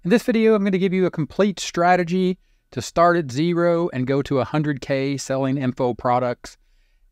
In this video, I'm going to give you a complete strategy to start at zero and go to 100K selling info products.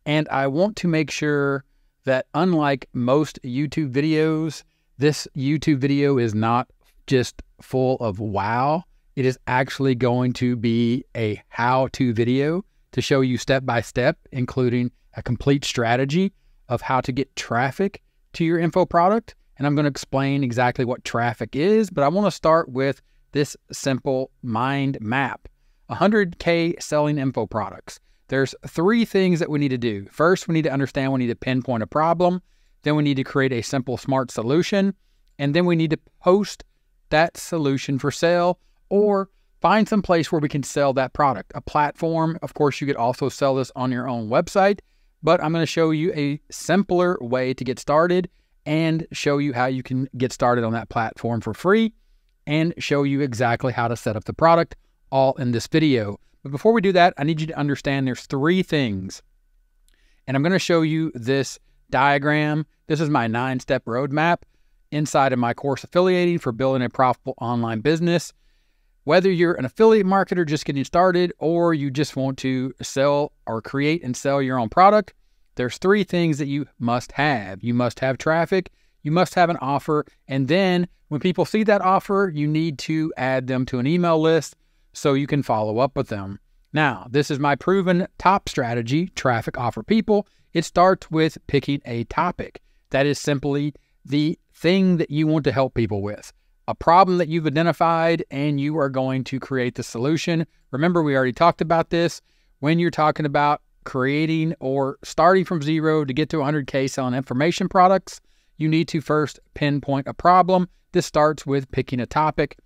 And I want to make sure that unlike most YouTube videos, this YouTube video is not just full of wow. It is actually going to be a how-to video to show you step by step, including a complete strategy of how to get traffic to your info product. And I'm going to explain exactly what traffic is, but I want to start with this simple mind map. 100K selling info products. There's three things that we need to do. First, we need to understand we need to pinpoint a problem. Then we need to create a simple, smart solution. And then we need to post that solution for sale or find some place where we can sell that product. A platform, of course, you could also sell this on your own website, but I'm going to show you a simpler way to get started and show you how you can get started on that platform for free and show you exactly how to set up the product all in this video. But before we do that, I need you to understand there's three things. And I'm going to show you this diagram. This is my 9-step roadmap inside of my course Affiliating for Building a Profitable Online Business. Whether you're an affiliate marketer just getting started or you just want to sell or create and sell your own product, there's three things that you must have. You must have traffic, you must have an offer, and then when people see that offer, you need to add them to an email list so you can follow up with them. Now, this is my proven top strategy, traffic offer people. It starts with picking a topic. That is simply the thing that you want to help people with. A problem that you've identified, and you are going to create the solution. Remember, we already talked about this. When you're talking about creating or starting from zero to get to 100K selling information products, you need to first pinpoint a problem. This starts with picking a topic.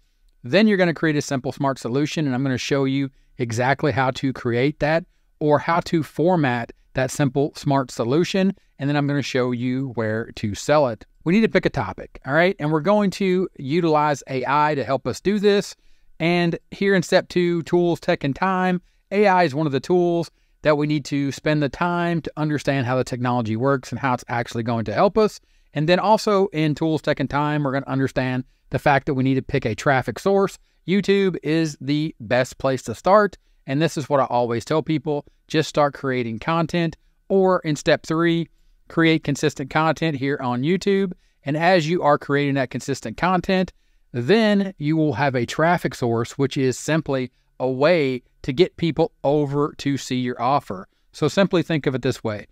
Then you're going to create a simple, smart solution, and I'm going to show you exactly how to create that or how to format that simple, smart solution, and then I'm going to show you where to sell it. We need to pick a topic, all right? And we're going to utilize AI to help us do this. And here in step 2, tools, tech, and time, AI is one of the tools that we need to spend the time to understand how the technology works and how it's actually going to help us. And then also in tools, tech, and time, we're going to understand the fact that we need to pick a traffic source. YouTube is the best place to start. And this is what I always tell people, just start creating content. Or in step 3, create consistent content here on YouTube. And as you are creating that consistent content, then you will have a traffic source, which is simply a way to get people over to see your offer. So simply think of it this way.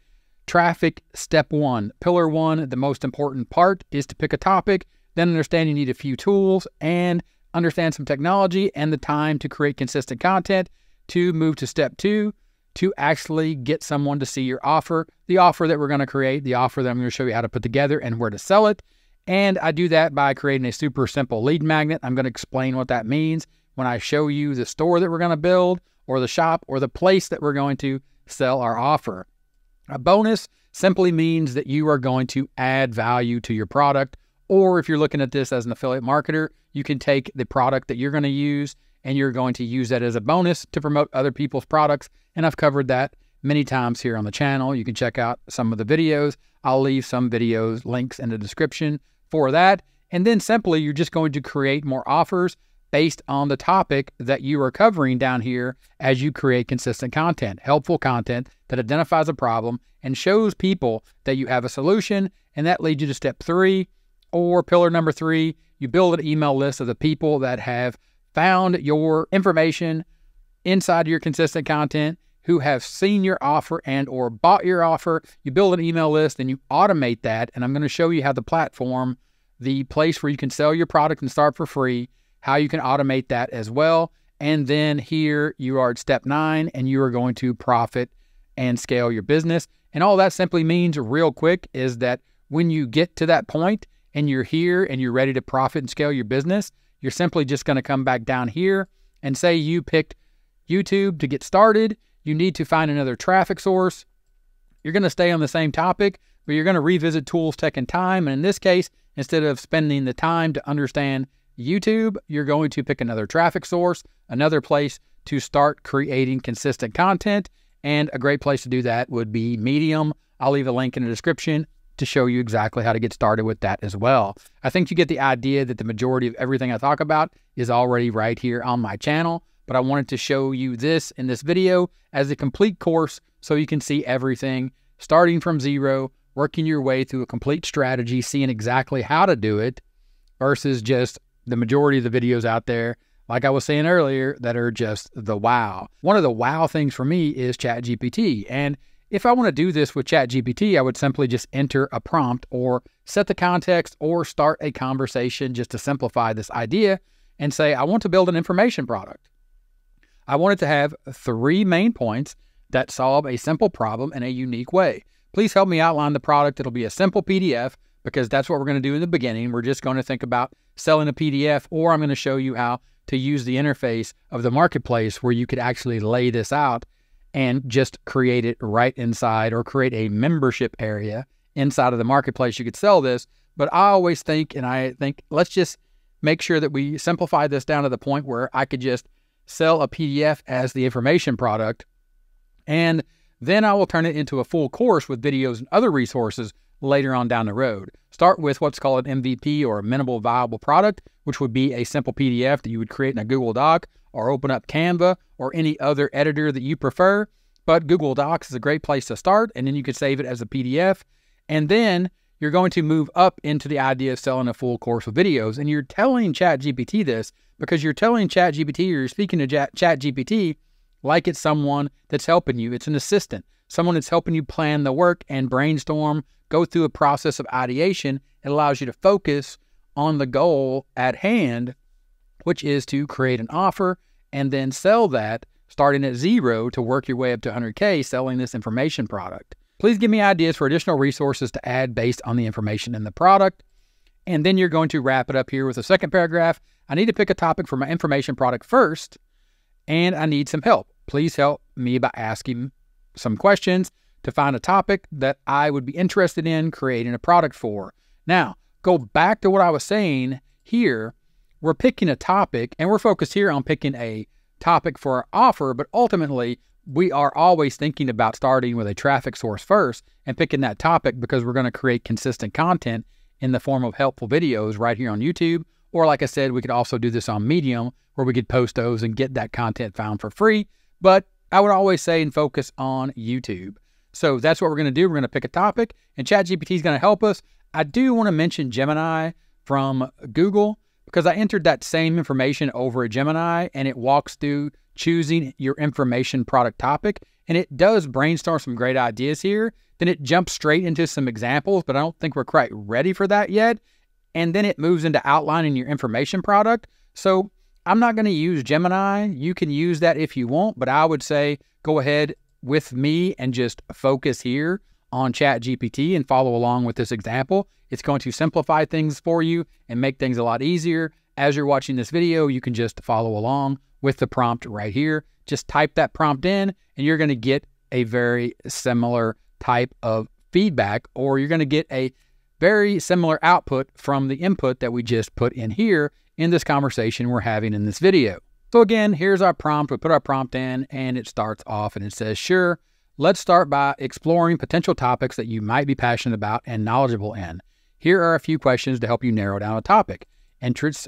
Traffic, step 1, pillar 1, the most important part is to pick a topic, then understand you need a few tools and understand some technology and the time to create consistent content to move to step 2, to actually get someone to see your offer, the offer that we're going to create, the offer that I'm going to show you how to put together and where to sell it. And I do that by creating a super simple lead magnet. I'm going to explain what that means when I show you the store that we're going to build or the shop or the place that we're going to sell our offer. A bonus simply means that you are going to add value to your product, or if you're looking at this as an affiliate marketer, you can take the product that you're going to use and you're going to use that as a bonus to promote other people's products. And I've covered that many times here on the channel. You can check out some of the videos. I'll leave some videos, links in the description for that. And then simply, you're just going to create more offers based on the topic that you are covering down here as you create consistent content, helpful content that identifies a problem and shows people that you have a solution. And that leads you to step 3 or pillar number 3. You build an email list of the people that have found your information inside your consistent content, who have seen your offer and or bought your offer. You build an email list and you automate that. And I'm going to show you how the platform, the place where you can sell your product and start for free, how you can automate that as well. And then here you are at step 9 and you are going to profit and scale your business. And all that simply means real quick is that when you get to that point and you're here and you're ready to profit and scale your business, you're simply just going to come back down here and say you picked YouTube to get started. You need to find another traffic source. You're going to stay on the same topic, but you're going to revisit tools, tech, and time. And in this case, instead of spending the time to understand YouTube, you're going to pick another traffic source, another place to start creating consistent content. And a great place to do that would be Medium. I'll leave a link in the description. to show you exactly how to get started with that as well. I think you get the idea that the majority of everything I talk about is already right here on my channel, but I wanted to show you this in this video as a complete course so you can see everything starting from zero, working your way through a complete strategy, seeing exactly how to do it versus just the majority of the videos out there, like I was saying earlier, that are just the wow. One of the wow things for me is ChatGPT. And if I want to do this with ChatGPT, I would simply just enter a prompt or set the context or start a conversation just to simplify this idea and say, I want to build an information product. I want it to have 3 main points that solve a simple problem in a unique way. Please help me outline the product. It'll be a simple PDF because that's what we're going to do in the beginning. We're just going to think about selling a PDF, or I'm going to show you how to use the interface of the marketplace where you could actually lay this out and just create it right inside, or create a membership area inside of the marketplace. You could sell this, but I always think, let's just make sure that we simplify this down to the point where I could just sell a PDF as the information product, and then I will turn it into a full course with videos and other resources later on down the road. Start with what's called an MVP, or a minimal viable product, which would be a simple PDF that you would create in a Google Doc, or open up Canva or any other editor that you prefer. But Google Docs is a great place to start, and then you could save it as a PDF. And then you're going to move up into the idea of selling a full course of videos. And you're telling ChatGPT this because you're telling ChatGPT, or you're speaking to ChatGPT like it's someone that's helping you. It's an assistant, someone that's helping you plan the work and brainstorm, go through a process of ideation. It allows you to focus on the goal at hand, which is to create an offer and then sell that, starting at 0 to work your way up to 100K selling this information product. Please give me ideas for additional resources to add based on the information in the product. And then you're going to wrap it up here with a second paragraph. I need to pick a topic for my information product first, and I need some help. Please help me by asking some questions to find a topic that I would be interested in creating a product for. Now, go back to what I was saying here. We're picking a topic, and we're focused here on picking a topic for our offer, but ultimately, we are always thinking about starting with a traffic source first and picking that topic because we're going to create consistent content in the form of helpful videos right here on YouTube. Or like I said, we could also do this on Medium where we could post those and get that content found for free. But I would always say and focus on YouTube. So that's what we're going to do. We're going to pick a topic, and ChatGPT is going to help us. I do want to mention Gemini from Google because I entered that same information over at Gemini, and it walks through choosing your information product topic, and it does brainstorm some great ideas here. Then it jumps straight into some examples, but I don't think we're quite ready for that yet. And then it moves into outlining your information product. So I'm not going to use Gemini. You can use that if you want, but I would say go ahead with me and just focus here on ChatGPT and follow along with this example. It's going to simplify things for you and make things a lot easier. As you're watching this video, you can just follow along with the prompt right here. Just type that prompt in, and you're going to get a very similar type of feedback, or you're going to get a very similar output from the input that we just put in here in this conversation we're having in this video. So again, here's our prompt. We put our prompt in, and it starts off and it says, sure, let's start by exploring potential topics that you might be passionate about and knowledgeable in. Here are a few questions to help you narrow down a topic: interest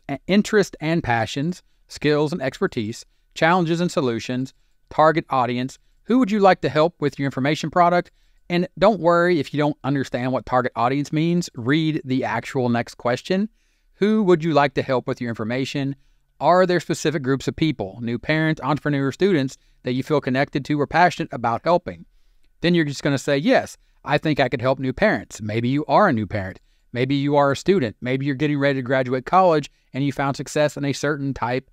and passions, skills and expertise, challenges and solutions, target audience. Who would you like to help with your information product? And don't worry if you don't understand what target audience means. Read the actual next question. Who would you like to help with your information? Are there specific groups of people, new parents, entrepreneurs, students, that you feel connected to or passionate about helping? Then you're just going to say, yes, I think I could help new parents. Maybe you are a new parent. Maybe you are a student. Maybe you're getting ready to graduate college and you found success in a certain type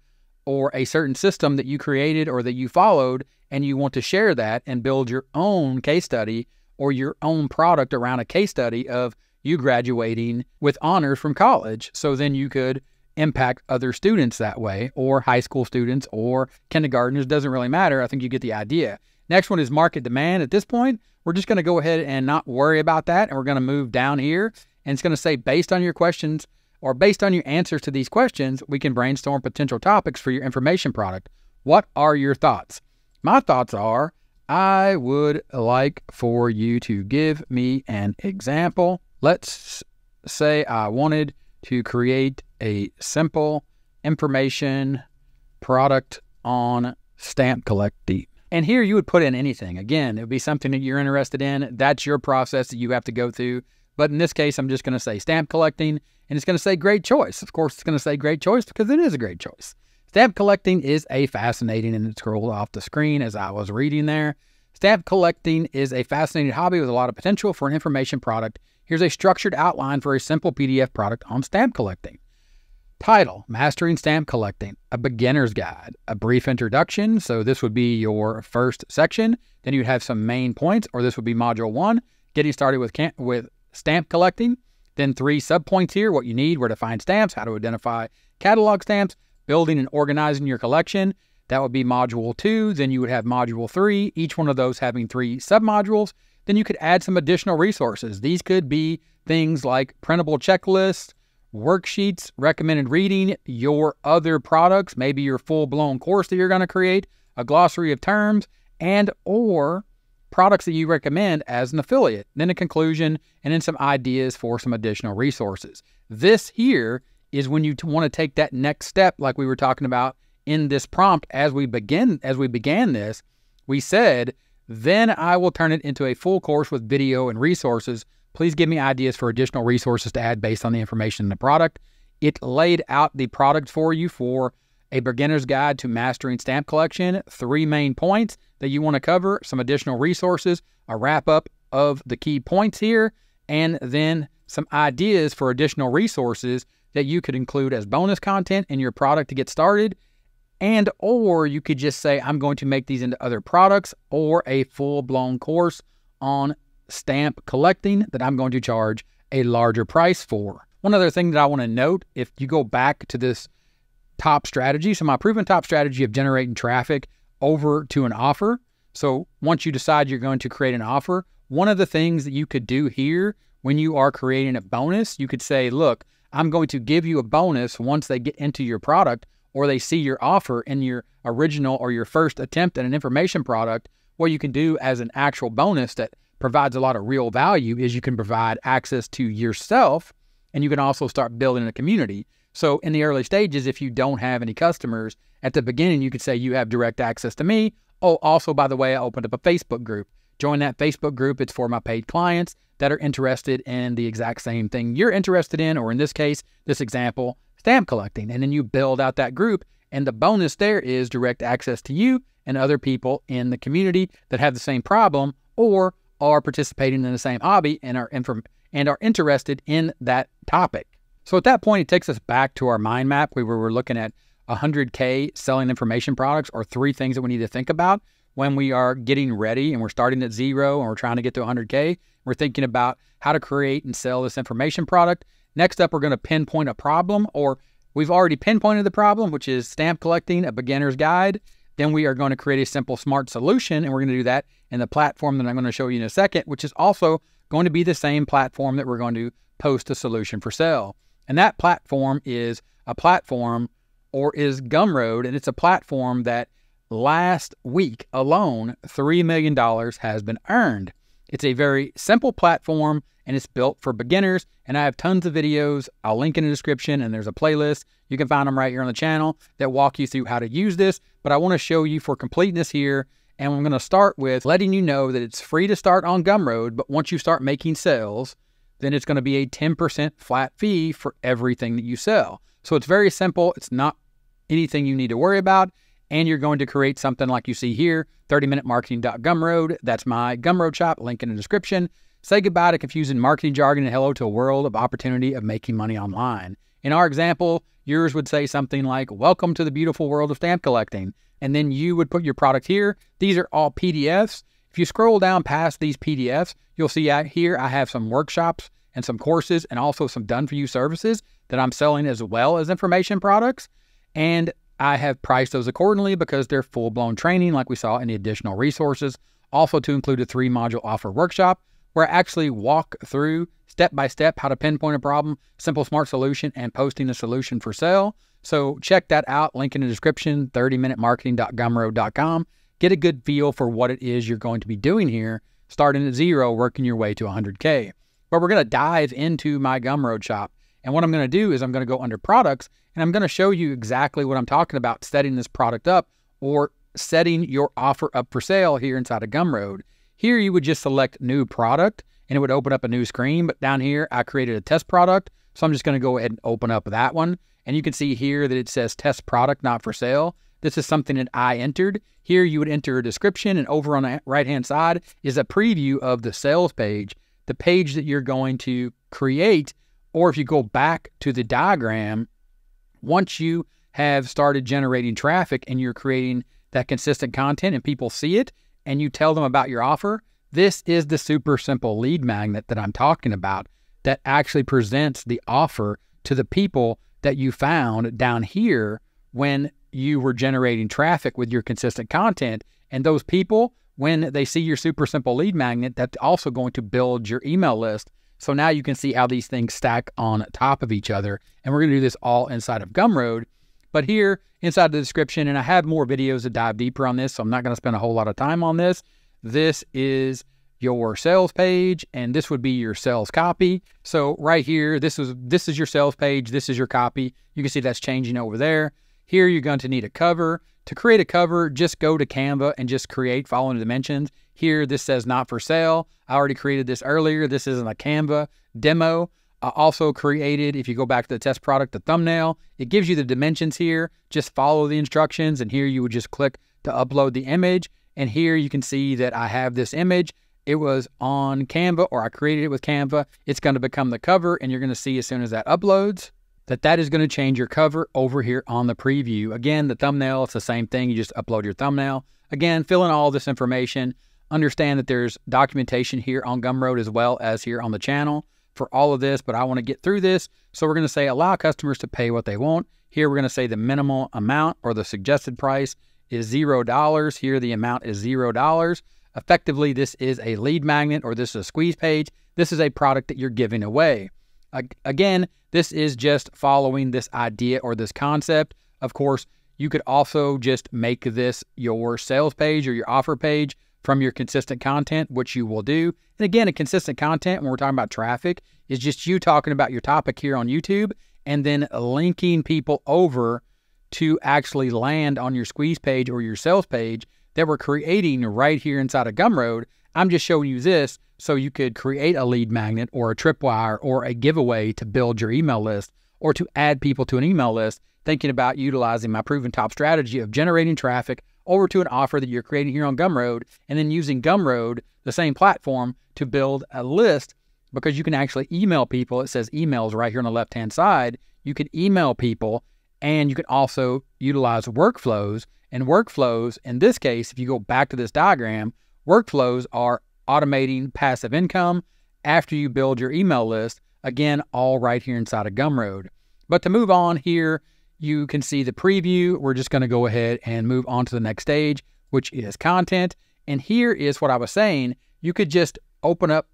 or a certain system that you created or that you followed, and you want to share that and build your own case study or your own product around a case study of you graduating with honors from college. So then you could impact other students that way, or high school students or kindergartners. Doesn't really matter. I think you get the idea. Next one is market demand. At this point, we're just going to go ahead and not worry about that. And we're going to move down here, and it's going to say, based on your questions or based on your answers to these questions, we can brainstorm potential topics for your information product. What are your thoughts? My thoughts are, I would like for you to give me an example. Let's say I wanted to create a simple information product on stamp collecting. And here you would put in anything. Again, it would be something that you're interested in. That's your process that you have to go through. But in this case, I'm just going to say stamp collecting, and it's going to say great choice. Of course, it's going to say great choice because it is a great choice. Stamp collecting is a fascinating, and it scrolled off the screen as I was reading there. Stamp collecting is a fascinating hobby with a lot of potential for an information product. Here's a structured outline for a simple PDF product on stamp collecting. Title, Mastering Stamp Collecting, a beginner's guide, a brief introduction. So this would be your first section. Then you'd have some main points, or this would be module 1, getting started with stamp collecting. Then 3 subpoints here, what you need, where to find stamps, how to identify catalog stamps, building and organizing your collection. That would be module 2. Then you would have module 3, each one of those having 3 submodules. Then you could add some additional resources. These could be things like printable checklists, worksheets, recommended reading, your other products, maybe your full-blown course that you're going to create, a glossary of terms, and or products that you recommend as an affiliate. Then a conclusion, and then some ideas for some additional resources. This here is when you want to take that next step, like we were talking about in this prompt as we began this. We said, then I will turn it into a full course with video and resources. Please give me ideas for additional resources to add based on the information in the product. It laid out the product for you for a beginner's guide to mastering stamp collection, 3 main points that you want to cover, some additional resources, a wrap-up of the key points here, and then some ideas for additional resources that you could include as bonus content in your product to get started. And or you could just say, I'm going to make these into other products or a full-blown course on stamp collecting that I'm going to charge a larger price for. One other thing that I want to note, if you go back to this top strategy, so my proven top strategy of generating traffic over to an offer. So once you decide you're going to create an offer, one of the things that you could do here when you are creating a bonus, you could say, look, I'm going to give you a bonus once they get into your product or they see your offer in your original or your first attempt at an information product. What you can do as an actual bonus that provides a lot of real value is you can provide access to yourself, and you can also start building a community. So in the early stages, if you don't have any customers, at the beginning, you could say you have direct access to me. Oh, also, by the way, I opened up a Facebook group. Join that Facebook group. It's for my paid clients that are interested in the exact same thing you're interested in, or in this case, this example, stamp collecting. And then you build out that group, and the bonus there is direct access to you and other people in the community that have the same problem or are participating in the same hobby and are interested in that topic. So at that point, it takes us back to our mind map where we were looking at 100K selling information products, or 3 things that we need to think about when we are getting ready and we're starting at 0 and we're trying to get to 100K. We're thinking about how to create and sell this information product. Next up, we're going to pinpoint a problem, or we've already pinpointed the problem, which is stamp collecting, a beginner's guide. Then we are going to create a simple, smart solution, and we're going to do that in the platform that I'm going to show you in a second, which is also going to be the same platform that we're going to post a solution for sale. And that platform is Gumroad, and it's a platform that last week alone, $3 million has been earned. It's a very simple platform, and it's built for beginners, and I have tons of videos. I'll link in the description, and there's a playlist. You can find them right here on the channel that walk you through how to use this, but I want to show you for completeness here, and I'm going to start with letting you know that it's free to start on Gumroad, but once you start making sales, then it's going to be a 10% flat fee for everything that you sell. So it's very simple. It's not anything you need to worry about, and you're going to create something like you see here, 30minutemarketing.gumroad. That's my Gumroad shop, link in the description. Say goodbye to confusing marketing jargon and hello to a world of opportunity of making money online. In our example, yours would say something like, welcome to the beautiful world of stamp collecting. And then you would put your product here. These are all PDFs. If you scroll down past these PDFs, you'll see out here I have some workshops and some courses and also some done-for-you services that I'm selling as well as information products. And I have priced those accordingly because they're full-blown training like we saw in the additional resources. Also to include a 3-module offer workshop where I actually walk through step-by-step how to pinpoint a problem, simple, smart solution, and posting a solution for sale. So check that out. Link in the description, 30minutemarketing.gumroad.com. get a good feel for what it is you're going to be doing here, starting at 0, working your way to 100K. But we're going to dive into my Gumroad shop. And what I'm going to do is I'm going to go under products, and I'm going to show you exactly what I'm talking about, setting this product up or setting your offer up for sale here inside of Gumroad. Here you would just select new product and it would open up a new screen. But down here, I created a test product. So I'm just going to go ahead and open up that one. And you can see here that it says test product, not for sale. This is something that I entered. Here you would enter a description, and over on the right-hand side is a preview of the sales page, the page that you're going to create. Or if you go back to the diagram, once you have started generating traffic and you're creating that consistent content and people see it and you tell them about your offer, this is the super simple lead magnet that I'm talking about that actually presents the offer to the people that you found down here when you were generating traffic with your consistent content. And those people, when they see your super simple lead magnet, that's also going to build your email list. So now you can see how these things stack on top of each other. And we're going to do this all inside of Gumroad. But here inside the description, and I have more videos that dive deeper on this, so I'm not going to spend a whole lot of time on this. This is your sales page, and this would be your sales copy. So right here, this is your sales page. This is your copy. You can see that's changing over there. Here you're going to need a cover. To create a cover, just go to Canva and just create following the dimensions. Here, this says not for sale. I already created this earlier. This isn't a Canva demo. I also created, if you go back to the test product, the thumbnail. It gives you the dimensions here. Just follow the instructions, and here you would just click to upload the image. And here you can see that I have this image. It was on Canva, or I created it with Canva. It's going to become the cover, and you're going to see as soon as that uploads that is going to change your cover over here on the preview. Again, the thumbnail, it's the same thing. You just upload your thumbnail. Again, fill in all this information. Understand that there's documentation here on Gumroad as well as here on the channel for all of this, but I want to get through this. So we're going to say allow customers to pay what they want. Here we're going to say the minimal amount or the suggested price is $0. Here the amount is $0. Effectively, this is a lead magnet, or this is a squeeze page. This is a product that you're giving away. Again, this is just following this idea or this concept. Of course, you could also just make this your sales page or your offer page from your consistent content, which you will do. And again, a consistent content, when we're talking about traffic, is just you talking about your topic here on YouTube and then linking people over to actually land on your squeeze page or your sales page that we're creating right here inside of Gumroad. I'm just showing you this so you could create a lead magnet or a tripwire or a giveaway to build your email list or to add people to an email list, thinking about utilizing my proven top strategy of generating traffic over to an offer that you're creating here on Gumroad, and then using Gumroad, the same platform, to build a list, because you can actually email people. It says emails right here on the left-hand side. You can email people, and you can also utilize workflows. And workflows, in this case, if you go back to this diagram, workflows are automating passive income after you build your email list. Again, all right here inside of Gumroad. But to move on here, you can see the preview. We're just going to go ahead and move on to the next stage, which is content. And here is what I was saying. You could just open up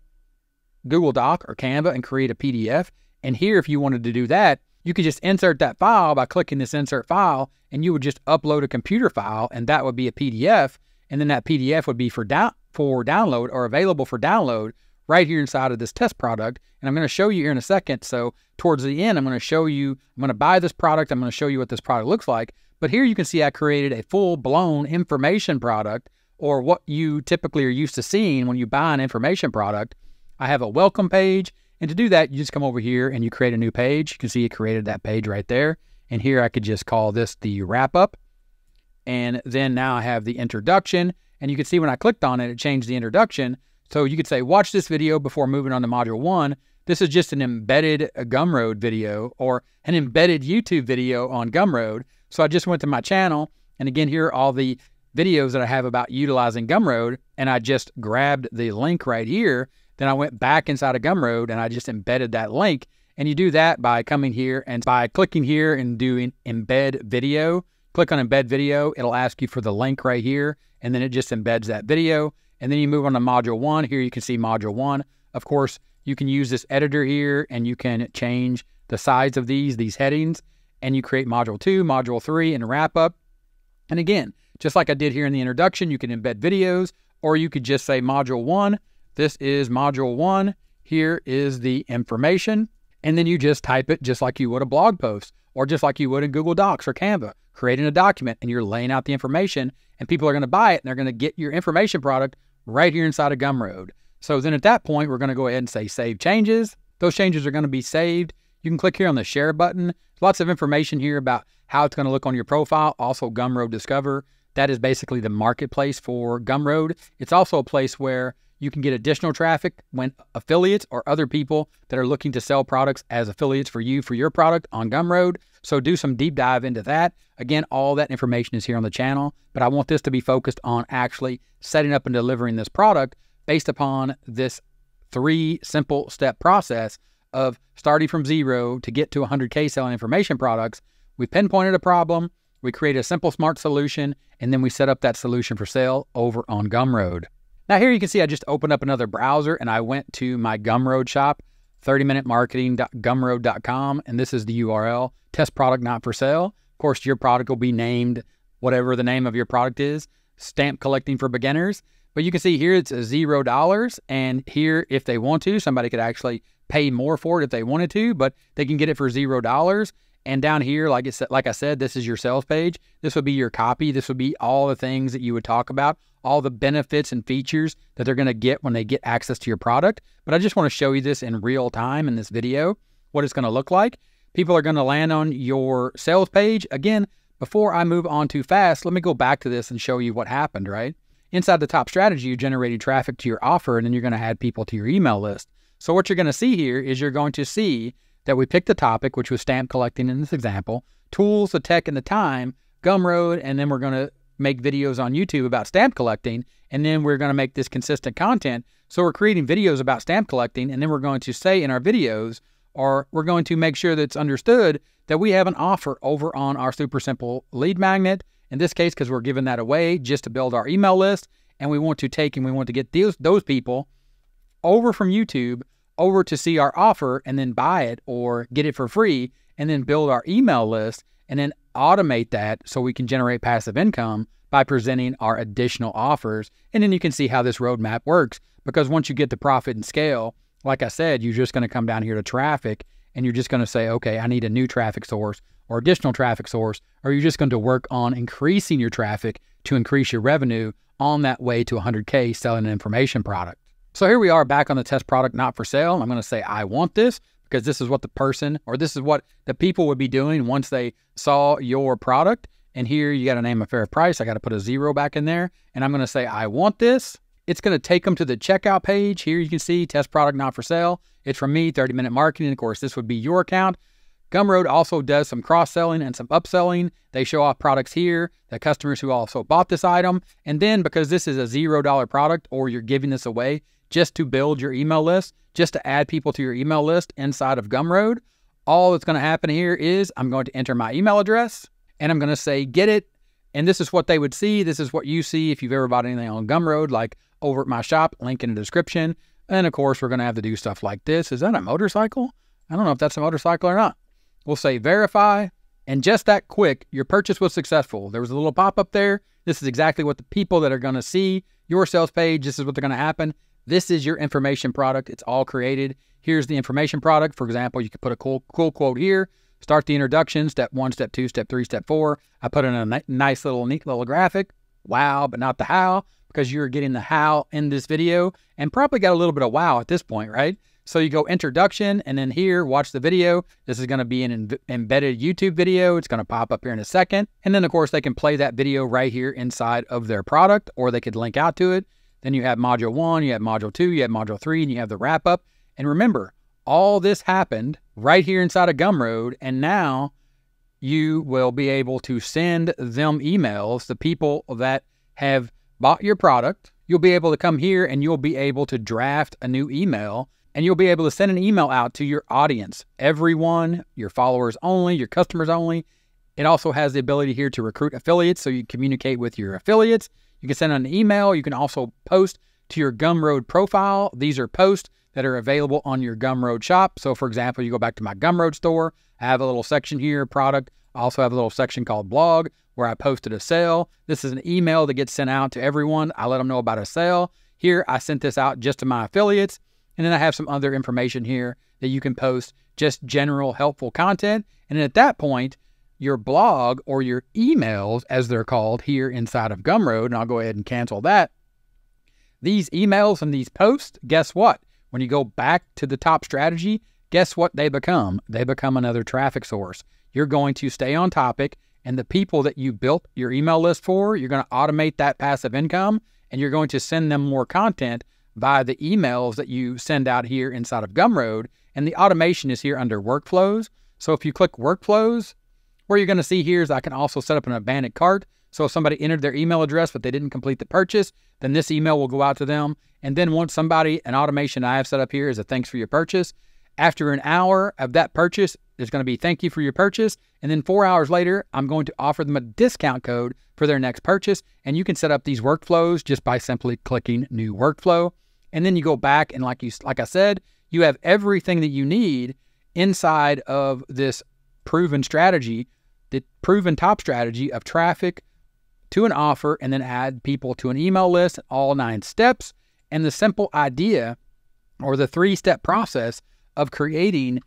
Google Doc or Canva and create a PDF. And here, if you wanted to do that, you could just insert that file by clicking this insert file, and you would just upload a computer file, and that would be a PDF. And then that PDF would be for download or available for download right here inside of this test product. And I'm going to show you here in a second. So towards the end, I'm going to show you, I'm going to buy this product. I'm going to show you what this product looks like. But here you can see I created a full-blown information product, or what you typically are used to seeing when you buy an information product. I have a welcome page. And to do that, you just come over here and you create a new page. You can see it created that page right there. And here I could just call this the wrap up. And then now I have the introduction. And you can see when I clicked on it, it changed the introduction. So you could say, watch this video before moving on to module 1. This is just an embedded Gumroad video, or an embedded YouTube video on Gumroad. So I just went to my channel. And again, here are all the videos that I have about utilizing Gumroad. And I just grabbed the link right here. Then I went back inside of Gumroad and I just embedded that link. And you do that by coming here and by clicking here and doing embed video. Click on embed video. It'll ask you for the link right here. And then it just embeds that video. And then you move on to module 1. Here you can see module 1. Of course, you can use this editor here and you can change the size of these headings. And you create module 2, module 3, and wrap up. And again, Just like I did here in the introduction, you can embed videos, or you could just say module 1. This is module 1. Here is the information. And then you just type it just like you would a blog post, or just like you would in Google Docs or Canva, creating a document, and you're laying out the information, and people are going to buy it, and they're going to get your information product right here inside of Gumroad. So then at that point, we're going to go ahead and say save changes. Those changes are going to be saved. You can click here on the share button. There's lots of information here about how it's going to look on your profile. Also, Gumroad Discover. That is basically the marketplace for Gumroad. It's also a place where you can get additional traffic when affiliates or other people that are looking to sell products as affiliates for you, for your product on Gumroad. So do some deep dive into that. Again, all that information is here on the channel, but I want this to be focused on actually setting up and delivering this product based upon this 3 simple step process of starting from 0 to get to 100K selling information products. We pinpointed a problem, we create a simple, smart solution, and then we set up that solution for sale over on Gumroad. Now here you can see I just opened up another browser and I went to my Gumroad shop, 30minutemarketing.gumroad.com, and this is the URL, test product not for sale. Of course, your product will be named whatever the name of your product is, stamp collecting for beginners. But you can see here it's $0, and here if they want to, somebody could actually pay more for it if they wanted to, but they can get it for $0. And down here, like I said, this is your sales page. This would be your copy. This would be all the things that you would talk about, all the benefits and features that they're going to get when they get access to your product. But I just want to show you this in real time in this video, what it's going to look like. People are going to land on your sales page. Again, before I move on too fast, let me go back to this and show you what happened, right? Inside the top strategy, you generated traffic to your offer, and then you're going to add people to your email list. So what you're going to see here is you're going to see that we picked the topic, which was stamp collecting in this example, tools, the tech, and the time, Gumroad, and then we're going to make videos on YouTube about stamp collecting, and then we're going to make this consistent content. So we're creating videos about stamp collecting, and then we're going to say in our videos, or we're going to make sure that it's understood that we have an offer over on our super simple lead magnet, in this case, because we're giving that away just to build our email list, and we want to get those people over from YouTube over to see our offer and then buy it or get it for free, and then build our email list and then automate that so we can generate passive income by presenting our additional offers. And then you can see how this roadmap works, because once you get the profit and scale, like I said, you're just going to come down here to traffic and you're just going to say, okay, I need a new traffic source or additional traffic source, or you're just going to work on increasing your traffic to increase your revenue on that way to 100K selling an information product. So here we are back on the test product not for sale. I'm going to say I want this, because this is what the person, or this is what the people would be doing once they saw your product. And here you got to name a fair price. I got to put a 0 back in there, and I'm going to say I want this. It's going to take them to the checkout page. Here you can see test product not for sale. It's from me, 30 Minute Marketing. Of course, this would be your account. Gumroad also does some cross-selling and some upselling. They show off products here, the customers who also bought this item. And then because this is a $0 product, or you're giving this away just to build your email list, just to add people to your email list inside of Gumroad, all that's going to happen here is I'm going to enter my email address and I'm going to say, get it. And this is what they would see. This is what you see if you've ever bought anything on Gumroad, like over at my shop, link in the description. And of course, we're going to have to do stuff like this. Is that a motorcycle? I don't know if that's a motorcycle or not. We'll say verify. And just that quick, your purchase was successful. There was a little pop-up there. This is exactly what the people that are going to see your sales page, this is what they're going to happen. This is your information product. It's all created. Here's the information product. For example, you could put a cool quote here. Start the introduction, step 1, step 2, step 3, step 4. I put in a neat little graphic. Wow, but not the how, because you're getting the how in this video, and probably got a little bit of wow at this point, right? So you go introduction, and then here, watch the video. This is going to be an embedded YouTube video. It's going to pop up here in a second. And then, of course, they can play that video right here inside of their product, or they could link out to it. Then you have module 1, you have module 2, you have module 3, and you have the wrap up. And remember, all this happened right here inside of Gumroad, and now you will be able to send them emails, the people that have bought your product. You'll be able to come here and you'll be able to draft a new email, and you'll be able to send an email out to your audience, everyone, your followers only, your customers only. It also has the ability here to recruit affiliates, so you communicate with your affiliates. You can send an email. You can also post to your Gumroad profile. These are posts that are available on your Gumroad shop. So for example, you go back to my Gumroad store, I have a little section here, product. I also have a little section called blog, where I posted a sale. This is an email that gets sent out to everyone. I let them know about a sale. Here, I sent this out just to my affiliates. And then I have some other information here that you can post, just general helpful content. And then at that point, your blog or your emails, as they're called here inside of Gumroad, and I'll go ahead and cancel that. These emails and these posts, guess what? When you go back to the top strategy, guess what they become? They become another traffic source. You're going to stay on topic, and the people that you built your email list for, you're going to automate that passive income, and you're going to send them more content via the emails that you send out here inside of Gumroad. And the automation is here under workflows. So if you click workflows, what you're going to see here is I can also set up an abandoned cart. So if somebody entered their email address, but they didn't complete the purchase, then this email will go out to them. And then once somebody, an automation I have set up here is a thanks for your purchase. After an hour of that purchase, there's going to be thank you for your purchase. And then 4 hours later, I'm going to offer them a discount code for their next purchase. And you can set up these workflows just by simply clicking new workflow. And then you go back and like I said, you have everything that you need inside of this proven strategy, the proven top strategy of traffic to an offer and then add people to an email list, all 9 steps. And the simple idea or the 3-step process of creating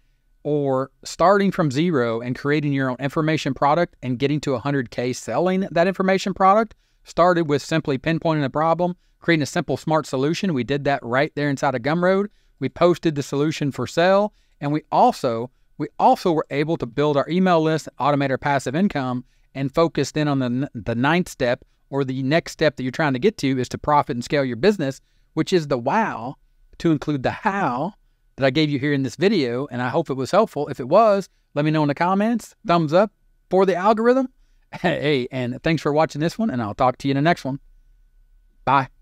or starting from zero and creating your own information product and getting to 100K selling that information product started with simply pinpointing a problem, creating a simple, smart solution. We did that right there inside of Gumroad. We posted the solution for sale, and we also were able to build our email list, automate our passive income, and focus then on the 9th step, or the next step that you're trying to get to is to profit and scale your business, which is the wow, to include the how that I gave you here in this video. And I hope it was helpful. If it was, let me know in the comments. Thumbs up for the algorithm. Hey, and thanks for watching this one, and I'll talk to you in the next one. Bye.